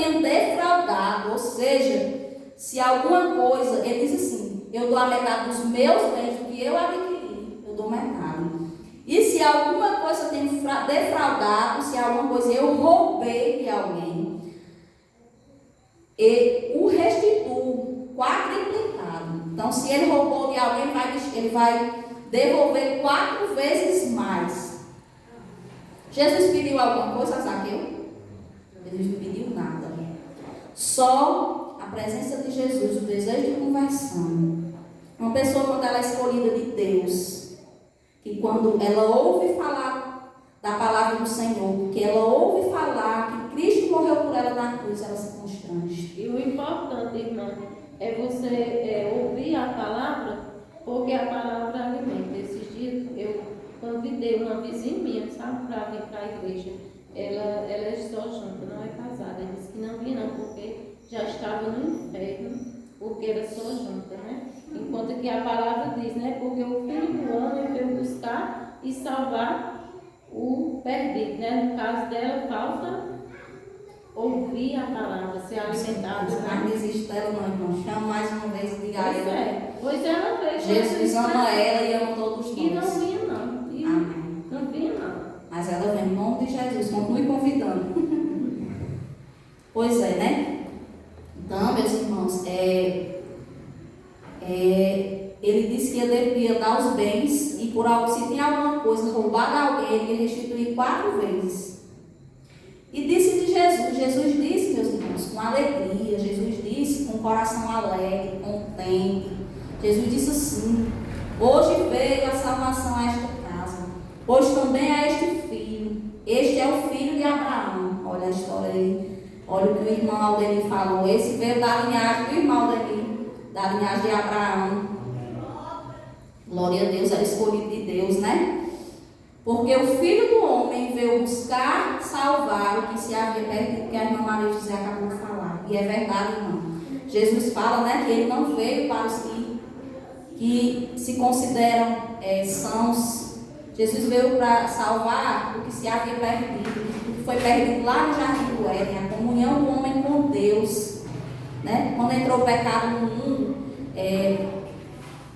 tenho defraudado, ou seja, se alguma coisa, ele diz assim, eu dou a metade dos meus bens, do que eu adquiri, eu dou metade. E se alguma coisa eu tenho defraudado, se alguma coisa eu roubei de alguém, e o restituo quadruplicado. Então, se ele roubou de alguém, ele vai devolver 4 vezes mais. Jesus pediu alguma coisa a Zaqueu? Jesus não pediu nada. Só a presença de Jesus, o desejo de conversão. Uma pessoa, quando ela é escolhida de Deus, que quando ela ouve falar da palavra do Senhor, que ela ouve falar que Cristo morreu por ela na cruz, ela se constrange. E o importante, irmã, é você ouvir a palavra, porque a palavra alimenta. Esses dias eu convidei uma vizinha minha, sabe, para vir para a igreja. Ela é só junta, não é casada. Ela disse que não vinha não, porque já estava no inferno, porque era só junta, né? Enquanto que a palavra diz, né? Porque o Filho do Homem veio buscar e salvar o perdido, né? No caso dela, falta ouvir a palavra, ser alimentada. Mas desiste dela, não, irmão. Chama mais uma vez e diga a ela. Pois ela veio. Jesus ama ela e ama todos nós. E não vinha, não. Amém. Não vinha, não. Mas ela vem em nome de Jesus. Continue convidando. Pois é, né? Então, meus irmãos, ele disse que ia dar os bens e por algo, se tinha alguma coisa roubada a alguém, ele ia restituir 4 vezes. E disse de Jesus, Jesus disse, meus irmãos, com alegria, Jesus disse com coração alegre, contente. Jesus disse assim: hoje veio a salvação a esta casa, hoje também a este filho. Este é o filho de Abraão. Olha a história aí, olha o que o irmão Aldemir falou. Esse veio da linhagem do irmão Aldemir, da linhagem de Abraão. Glória a Deus, era escolhido de Deus, né? Porque o Filho do Homem veio buscar salvar o que se havia perdido, que a irmã Maria José acabou de falar. E é verdade, irmão. Jesus fala, né, que ele não veio para os que se consideram sãos. Jesus veio para salvar o que se havia perdido, o que foi perdido lá no Jardim do Éden, a comunhão do homem com Deus. Né? Quando entrou o pecado no mundo,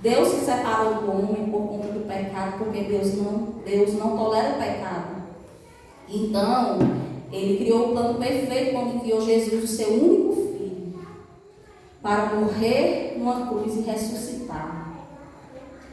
Deus se separou do homem por conta do pecado, porque Deus não tolera o pecado. Então, ele criou o plano perfeito quando enviou Jesus, o seu único filho, para morrer numa cruz e ressuscitar.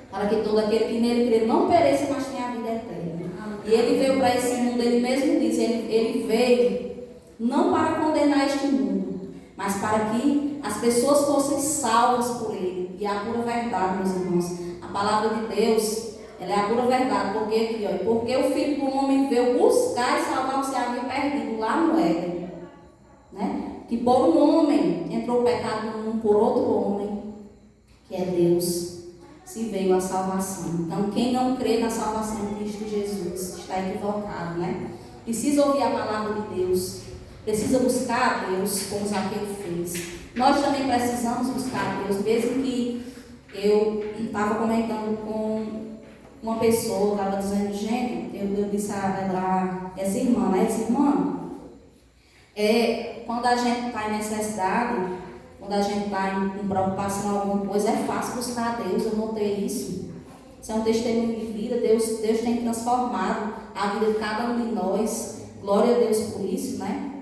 Para que todo aquele que nele crê não pereça, mas tenha a vida eterna. E ele veio para esse mundo, ele mesmo diz, ele veio não para condenar este mundo, mas para que as pessoas fossem salvas por ele. E é a pura verdade, meus irmãos. A palavra de Deus, ela é a pura verdade. Porque aqui, ó, porque o Filho do Homem veio buscar e salvar o que se havia perdido lá no Éden. Né? Que por um homem entrou o pecado no mundo, por outro homem, que é Deus, se veio a salvação. Então, quem não crê na salvação de Cristo Jesus está equivocado, né? Precisa ouvir a palavra de Deus. Precisa buscar a Deus, como Zaqueu fez. Nós também precisamos buscar a Deus, mesmo que eu estava comentando com uma pessoa, estava dizendo, gente, eu disse a ela, essa irmã, quando a gente está em necessidade, quando a gente está em preocupação em alguma coisa, é fácil buscar a Deus, eu notei isso. Isso é um testemunho de vida, Deus tem transformado a vida de cada um de nós, glória a Deus por isso, né?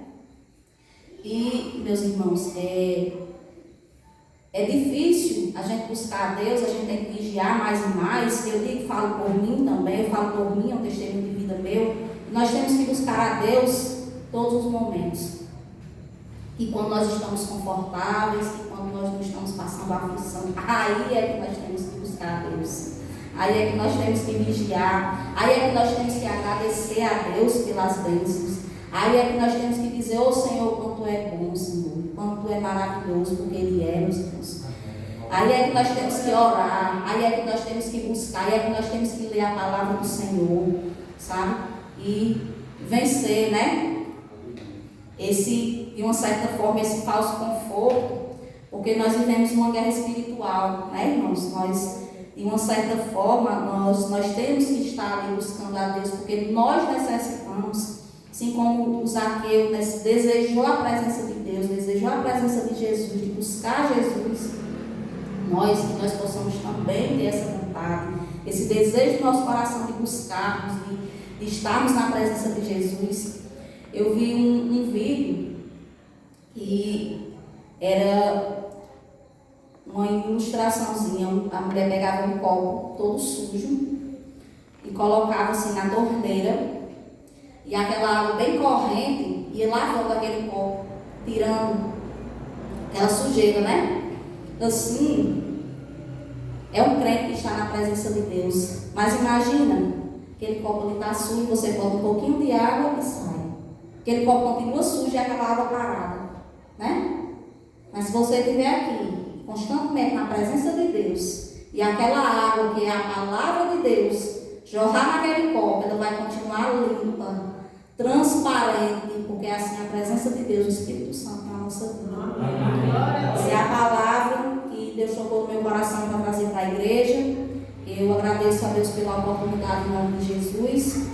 E, meus irmãos, é difícil a gente buscar a Deus, a gente tem que vigiar mais e mais. Eu digo, falo por mim também, eu falo por mim, é um testemunho de vida meu. Nós temos que buscar a Deus todos os momentos. E quando nós estamos confortáveis, e quando nós não estamos passando aflição, aí é que nós temos que buscar a Deus. Aí é que nós temos que vigiar, aí é que nós temos que agradecer a Deus pelas bênçãos. Aí é que nós temos que dizer, ô Senhor, quanto é bom, Senhor, quanto é maravilhoso, porque Ele é, meus irmãos. Aí é que nós temos que orar, aí é que nós temos que buscar, aí é que nós temos que ler a palavra do Senhor, sabe? E vencer, né? De uma certa forma, esse falso conforto, porque nós vivemos uma guerra espiritual, né, irmãos? De uma certa forma, nós temos que estar ali buscando a Deus, porque nós necessitamos Assim como o Zaqueu, né, desejou a presença de Deus, desejou a presença de Jesus, de buscar Jesus, que nós possamos também ter essa vontade, esse desejo do nosso coração de buscarmos, de estarmos na presença de Jesus. Eu vi um vídeo que era uma ilustraçãozinha. A mulher pegava um copo todo sujo e colocava assim na torneira, e aquela água bem corrente ia lavando aquele copo, tirando aquela sujeira, né? Assim, é um crente que está na presença de Deus. Mas imagina, aquele copo ali está sujo, você bota um pouquinho de água e sai. Aquele copo continua sujo e aquela água parada, né? Mas se você estiver aqui, constantemente na presença de Deus, e aquela água que é a palavra de Deus jorrar naquele copo, ela vai continuar limpa, transparente, porque é assim a presença de Deus, o Espírito Santo na nossa vida. Essa é a palavra que Deus tocou no meu coração para trazer para a igreja. Eu agradeço a Deus pela oportunidade em nome de Jesus.